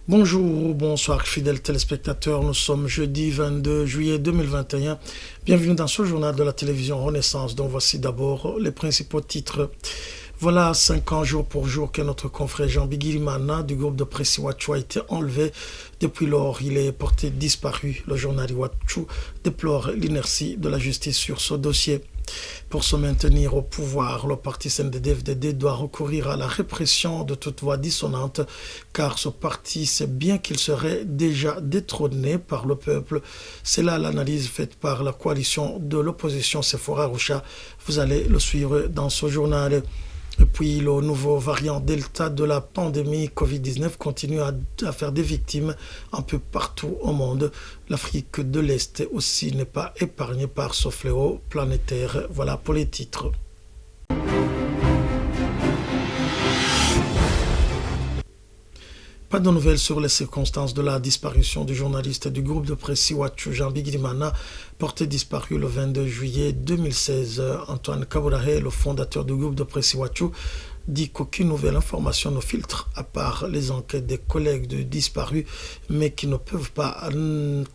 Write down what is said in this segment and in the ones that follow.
Bonjour, bonsoir fidèles téléspectateurs, nous sommes jeudi 22 juillet 2021. Bienvenue dans ce journal de la télévision Renaissance dont voici d'abord les principaux titres. Voilà 5 ans jour pour jour que notre confrère Jean Bigirimana du groupe de presse Iwachu a été enlevé. Depuis lors, il est porté disparu. Le journal Iwachu déplore l'inertie de la justice sur ce dossier. Pour se maintenir au pouvoir, le parti CNDD-FDD doit recourir à la répression de toute voix dissonante, car ce parti sait bien qu'il serait déjà détrôné par le peuple. C'est là l'analyse faite par la coalition de l'opposition Sephora Roucha. Vous allez le suivre dans ce journal. Et puis le nouveau variant Delta de la pandémie Covid-19 continue à faire des victimes un peu partout au monde. L'Afrique de l'Est aussi n'est pas épargnée par ce fléau planétaire. Voilà pour les titres. Pas de nouvelles sur les circonstances de la disparition du journaliste du groupe de presse Iwachu Jean Bigirimana, porté disparu le 22 juillet 2016. Antoine Kabourahe, le fondateur du groupe de presse Iwachu, dit qu'aucune nouvelle information ne filtre, à part les enquêtes des collègues de disparus, mais qui ne peuvent pas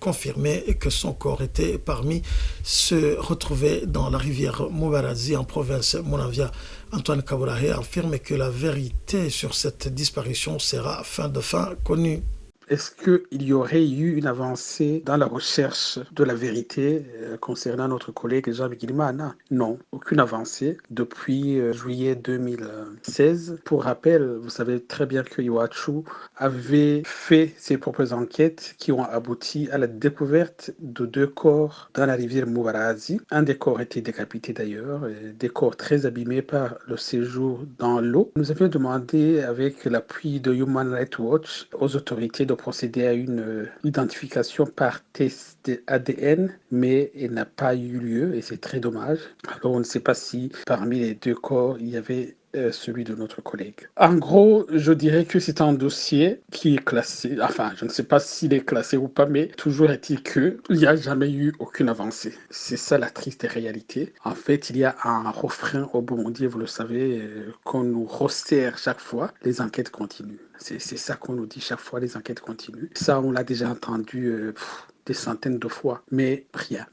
confirmer que son corps était parmi ceux retrouvés dans la rivière Mubarazi en province Monavia. Antoine Kabourahe affirme que la vérité sur cette disparition sera fin de fin connue. Est-ce qu'il y aurait eu une avancée dans la recherche de la vérité concernant notre collègue Jean Bigirimana? Non, aucune avancée depuis juillet 2016. Pour rappel, vous savez très bien que Iwachu avait fait ses propres enquêtes qui ont abouti à la découverte de 2 corps dans la rivière Mubarazi. Un des corps était décapité d'ailleurs, des corps très abîmés par le séjour dans l'eau. Nous avions demandé, avec l'appui de Human Rights Watch, aux autorités de procéder à une identification par test ADN, mais elle n'a pas eu lieu et c'est très dommage. Alors on ne sait pas si parmi les 2 corps, il y avait celui de notre collègue. En gros, je dirais que c'est un dossier qui est classé, enfin, je ne sais pas s'il est classé ou pas, mais toujours est-il qu'il n'y a jamais eu aucune avancée. C'est ça la triste réalité. En fait, il y a un refrain au Burundi, vous le savez, qu'on nous resserre chaque fois, les enquêtes continuent. C'est ça qu'on nous dit chaque fois, les enquêtes continuent. Ça, on l'a déjà entendu des centaines de fois, mais rien.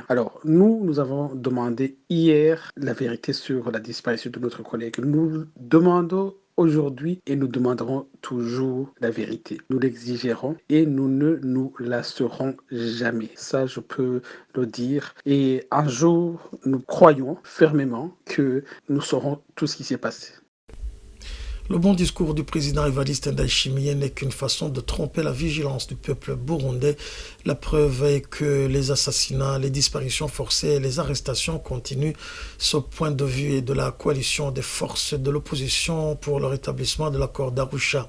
Alors, nous avons demandé hier la vérité sur la disparition de notre collègue. Nous demandons aujourd'hui et nous demanderons toujours la vérité. Nous l'exigerons et nous ne nous lasserons jamais. Ça, je peux le dire. Et un jour, nous croyons fermement que nous saurons tout ce qui s'est passé. Le bon discours du président Evariste Ndayishimiye n'est qu'une façon de tromper la vigilance du peuple burundais. La preuve est que les assassinats, les disparitions forcées et les arrestations continuent. Ce point de vue est de la coalition des forces de l'opposition pour le rétablissement de l'accord d'Arusha.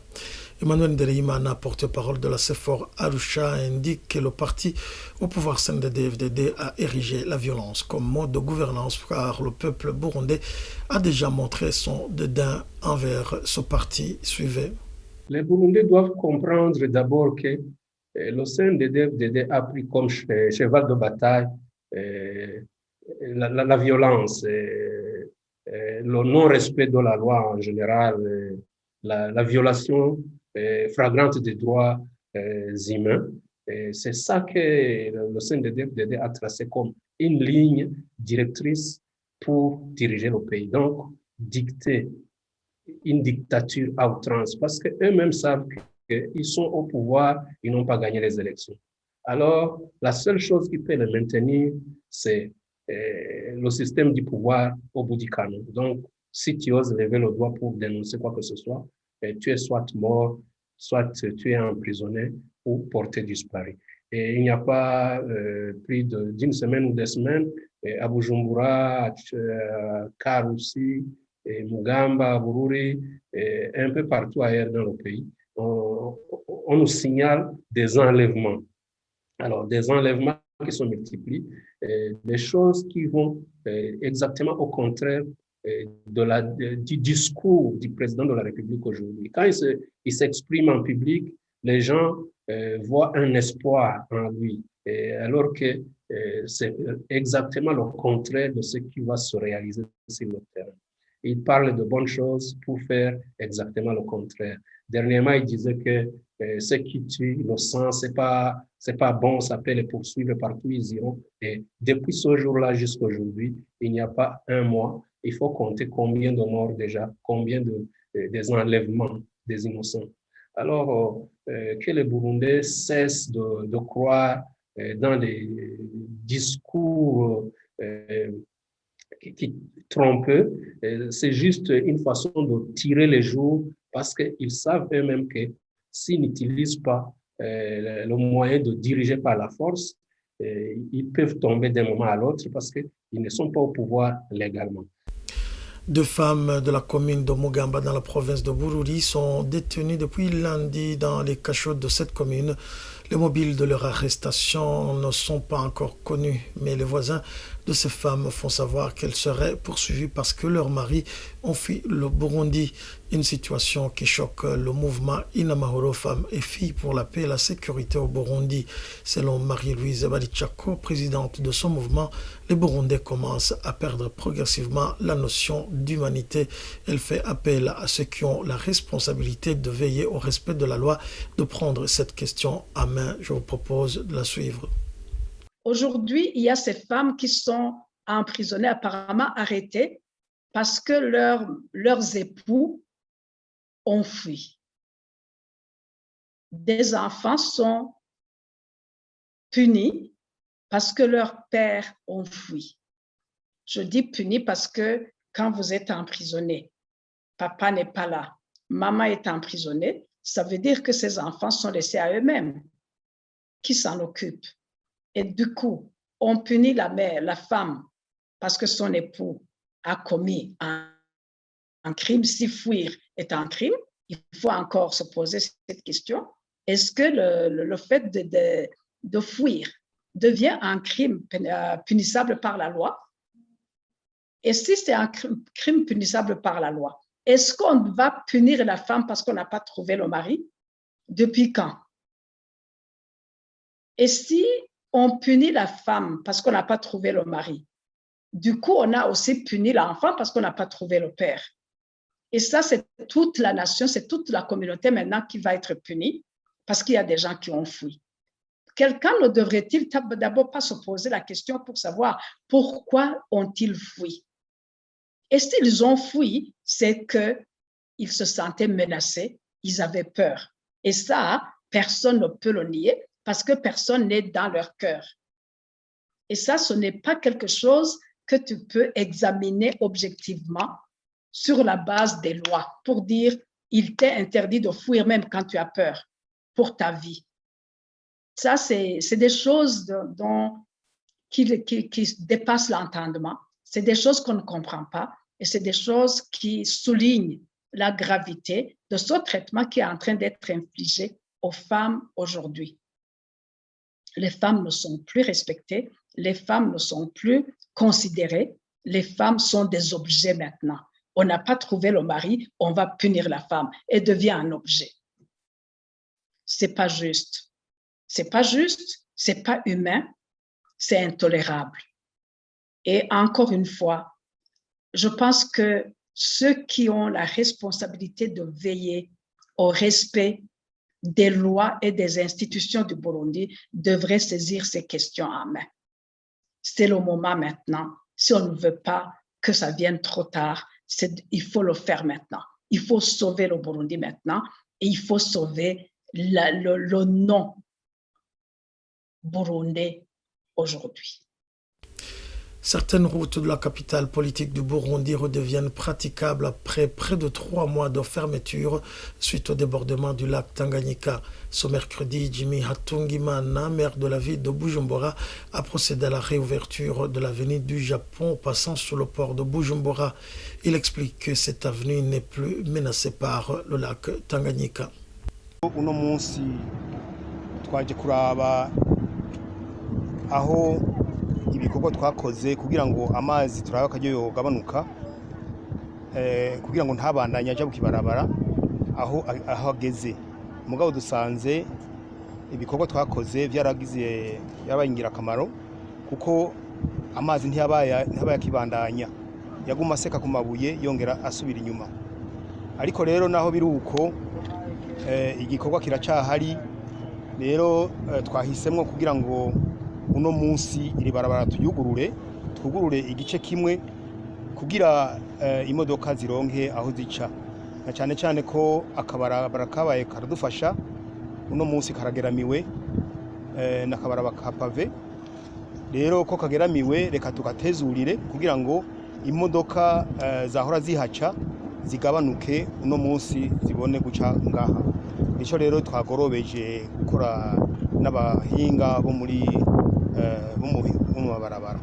Emmanuel Ndereimana, porte-parole de la CEFOR Arusha, indique que le parti au pouvoir CNDD-FDD a érigé la violence comme mode de gouvernance car le peuple burundais a déjà montré son dédain envers ce parti. Suivez. Les Burundais doivent comprendre d'abord que le CNDD-FDD a pris comme cheval de bataille la violence, le non-respect de la loi en général, la violation flagrante des droits humains. C'est ça que le CNDD-FDD a tracé comme une ligne directrice pour diriger le pays. Donc, dicter une dictature à outrance parce qu'eux-mêmes savent qu'ils sont au pouvoir, ils n'ont pas gagné les élections. Alors, la seule chose qui peut les maintenir, c'est le système du pouvoir au bout du canon. Donc, si tu oses lever le doigt pour dénoncer quoi que ce soit, tu es soit mort, soit tu es emprisonné ou porté disparu. Et il n'y a pas plus d'une semaine ou 2 semaines, à Bujumbura, à Karusi, et Mugamba, Bururi, et un peu partout ailleurs dans le pays, on nous signale des enlèvements. Alors, des enlèvements qui se multiplient, des choses qui vont exactement au contraire du discours du président de la République aujourd'hui. Quand il s'exprime en public, les gens voient un espoir en lui, alors que c'est exactement le contraire de ce qui va se réaliser sur le terrain. il parle de bonnes choses pour faire exactement le contraire. Dernièrement, il disait que ceux qui tuent l'innocent, c'est pas bon, ça peut les poursuivre partout, ils iront. Et depuis ce jour-là jusqu'à aujourd'hui, il n'y a pas un mois. Il faut compter combien de morts déjà, combien des enlèvements des innocents. Alors, que les Burundais cessent de croire dans des discours qui trompent, c'est juste une façon de tirer les jours parce qu'ils savent eux-mêmes que s'ils n'utilisent pas le moyen de diriger par la force, ils peuvent tomber d'un moment à l'autre parce qu'ils ne sont pas au pouvoir légalement. 2 femmes de la commune de Mugamba dans la province de Bururi sont détenues depuis lundi dans les cachots de cette commune. Les mobiles de leur arrestation ne sont pas encore connus, mais les voisins de ces femmes font savoir qu'elles seraient poursuivies parce que leurs maris ont fui le Burundi. Une situation qui choque le mouvement Inamahoro Femmes et Filles pour la paix et la sécurité au Burundi. Selon Marie-Louise Balichako, présidente de son mouvement, les Burundais commencent à perdre progressivement la notion d'humanité. Elle fait appel à ceux qui ont la responsabilité de veiller au respect de la loi, de prendre cette question à main. Je vous propose de la suivre. Aujourd'hui, il y a ces femmes qui sont emprisonnées, apparemment arrêtées, parce que leurs époux ont fui. Des enfants sont punis parce que leurs pères ont fui. Je dis punis parce que quand vous êtes emprisonné, papa n'est pas là, maman est emprisonnée, ça veut dire que ces enfants sont laissés à eux-mêmes. Qui s'en occupe? Et du coup, on punit la mère, la femme, parce que son époux a commis un crime. Si fuir est un crime, il faut encore se poser cette question. Est-ce que le fait de fuir devient un crime punissable par la loi? Et si c'est un crime punissable par la loi, est-ce qu'on va punir la femme parce qu'on n'a pas trouvé le mari? Depuis quand? Et si on punit la femme parce qu'on n'a pas trouvé le mari, du coup, on a aussi puni l'enfant parce qu'on n'a pas trouvé le père. Et ça, c'est toute la nation, c'est toute la communauté maintenant qui va être punie parce qu'il y a des gens qui ont fui. Quelqu'un ne devrait-il d'abord pas se poser la question pour savoir pourquoi ont-ils fui? Et s'ils ont fui, c'est qu'ils se sentaient menacés, ils avaient peur. Et ça, personne ne peut le nier parce que personne n'est dans leur cœur. Et ça, ce n'est pas quelque chose que tu peux examiner objectivement sur la base des lois pour dire il t'est interdit de fuir même quand tu as peur pour ta vie. Ça, c'est des choses qui dépassent l'entendement. C'est des choses qu'on ne comprend pas et c'est des choses qui soulignent la gravité de ce traitement qui est en train d'être infligé aux femmes aujourd'hui. Les femmes ne sont plus respectées, les femmes ne sont plus considérées, les femmes sont des objets maintenant. On n'a pas trouvé le mari, on va punir la femme. Elle devient un objet. C'est pas juste. C'est pas juste, c'est pas humain, c'est intolérable. Et encore une fois, je pense que ceux qui ont la responsabilité de veiller au respect des lois et des institutions du Burundi devraient saisir ces questions en main. C'est le moment maintenant. Si on ne veut pas que ça vienne trop tard, il faut le faire maintenant. Il faut sauver le Burundi maintenant et il faut sauver le nom burundais aujourd'hui. Certaines routes de la capitale politique du Burundi redeviennent praticables après près de 3 mois de fermeture suite au débordement du lac Tanganyika. Ce mercredi, Jimmy Hatungimana, maire de la ville de Bujumbura, a procédé à la réouverture de l'avenue du Japon passant sous le port de Bujumbura. Il explique que cette avenue n'est plus menacée par le lac Tanganyika. Uno munsi twaje kuraba aho ibikorwa twakoze kugira ngo amazi turabe akaryo yogabanuka kugira ngo ntabandanye aja kukibarabara aho ageze mugabo dusanze ibikorwa twakoze byaragize yabaye ingirakamaro kuko amazi ntiyabaye akibandanya yaguma aseka ku mabuye yongera asubira inyuma. Ariko rero naho biri uko igikorwa kiracahari, rero twahisemwo kugira ngo uno munsi iri barabara twugurure igice kimwe kugira imodoka zironke aho zica, na cyane cyane ko akabarabara kabaye karadufasha. Uno munsi karageramiwe n'akabarabara ka pave, rero ko kageramiwe reka tugatezurire kugira ngo imodoka zahora zihaca zigabanuke, uno munsi zibone guca ngaha. Nico rero twagorobeje gukora n'abahinga bo muri mu mabarabara.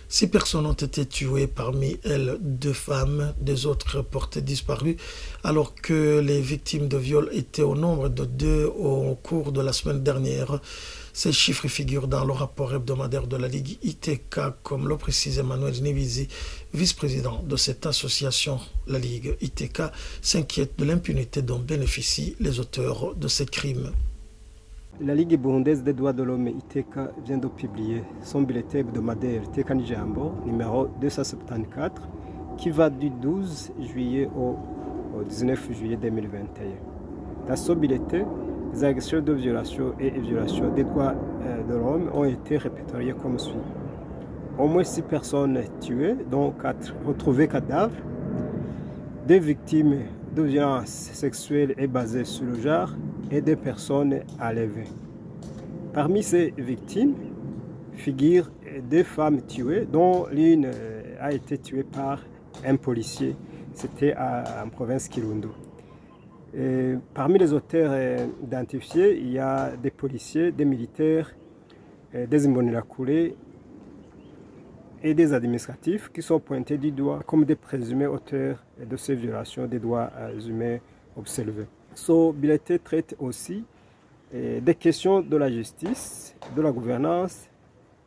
6 personnes ont été tuées, parmi elles 2 femmes, 2 autres portées disparues, alors que les victimes de viol étaient au nombre de 2 au cours de la semaine dernière. Ces chiffres figurent dans le rapport hebdomadaire de la Ligue ITK, comme le précise Emmanuel Nibizi, vice-président de cette association. La Ligue ITK s'inquiète de l'impunité dont bénéficient les auteurs de ces crimes. La Ligue burundaise des droits de l'homme ITK vient de publier son bulletin hebdomadaire ITK Nijambo numéro 274 qui va du 12 juillet au 19 juillet 2021. Dans ce bulletin, les agressions de violation et violations des droits de l'homme ont été répertoriées comme suit. Au moins 6 personnes tuées, dont 4 retrouvées cadavres, 2 victimes de violences sexuelles et basées sur le genre et 2 personnes enlevées. Parmi ces victimes figurent 2 femmes tuées, dont l'une a été tuée par un policier. C'était en province Kirundo. Et parmi les auteurs identifiés, il y a des policiers, des militaires, des Imbonerakure et des administratifs qui sont pointés du doigt comme des présumés auteurs de ces violations des droits humains observés. Ce bulletin traite aussi des questions de la justice, de la gouvernance,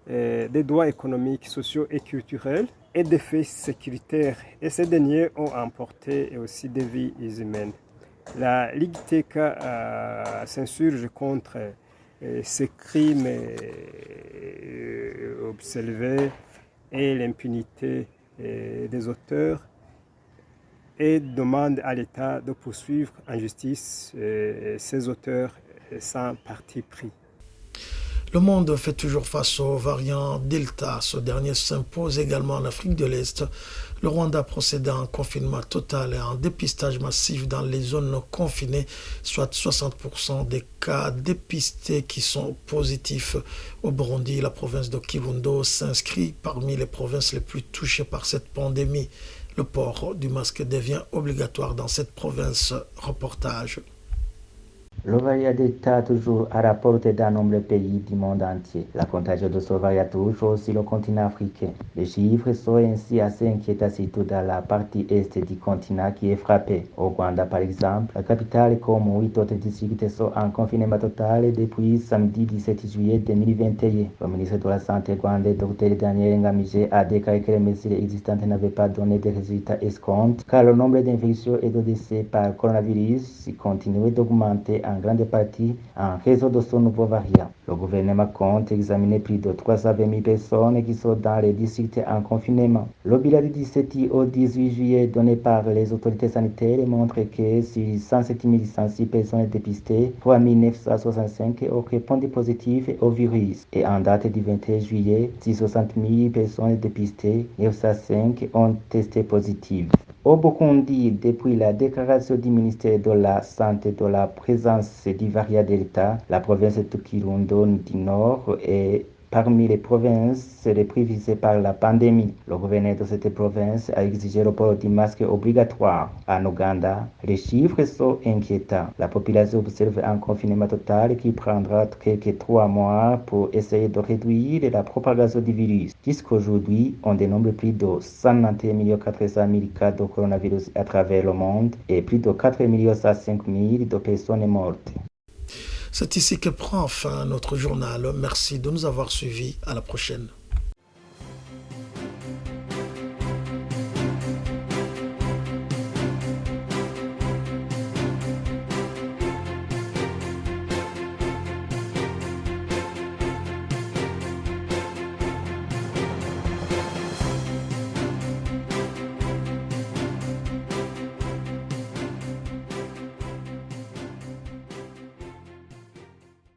des droits économiques, sociaux et culturels et des faits sécuritaires. Et ces derniers ont emporté aussi des vies humaines. La Ligue TK s'insurge contre ces crimes observés et l'impunité des auteurs et demande à l'État de poursuivre en justice ces auteurs sans parti pris. Le monde fait toujours face au variant Delta. Ce dernier s'impose également en Afrique de l'Est. Le Rwanda procède à un confinement total et à un dépistage massif dans les zones confinées, soit 60% des cas dépistés qui sont positifs. Au Burundi, la province de Kivundo s'inscrit parmi les provinces les plus touchées par cette pandémie. Le port du masque devient obligatoire dans cette province. Reportage. Le variant Delta toujours à la portée d'un nombreux pays du monde entier. La contagion de ce variant touche aussi le continent africain. Les chiffres sont ainsi assez inquiétants, surtout dans la partie est du continent qui est frappée. Au Rwanda, par exemple, la capitale comme 8 autres districts sont en confinement total depuis samedi 17 juillet 2021. Le ministre de la Santé rwandais, Dr Daniel Ngamije, a déclaré que les mesures existantes n'avaient pas donné de résultats escomptés, car le nombre d'infections et de décès par coronavirus continue d'augmenter en grande partie en raison de ce nouveau variant. Le gouvernement compte examiner plus de 320 000 personnes qui sont dans les districts en confinement. Le bilan du 17 au 18 juillet donné par les autorités sanitaires montre que sur 107 106 personnes dépistées, 3 965 ont répondu positif au virus. Et en date du 21 juillet, 660 000 personnes dépistées, 905 ont testé positif. Au Burundi, depuis la déclaration du ministère de la Santé de la présence du variant Delta, la province de Kirundo du Nord est parmi les provinces les plus visées par la pandémie. Le gouverneur de cette province a exigé le port du masque obligatoire. En Ouganda, les chiffres sont inquiétants. La population observe un confinement total qui prendra quelques 3 mois pour essayer de réduire la propagation du virus. Jusqu'aujourd'hui, on dénombre plus de 191 400 000 cas de coronavirus à travers le monde et plus de 4 105 000 de personnes mortes. C'est ici que prend fin notre journal. Merci de nous avoir suivis. À la prochaine.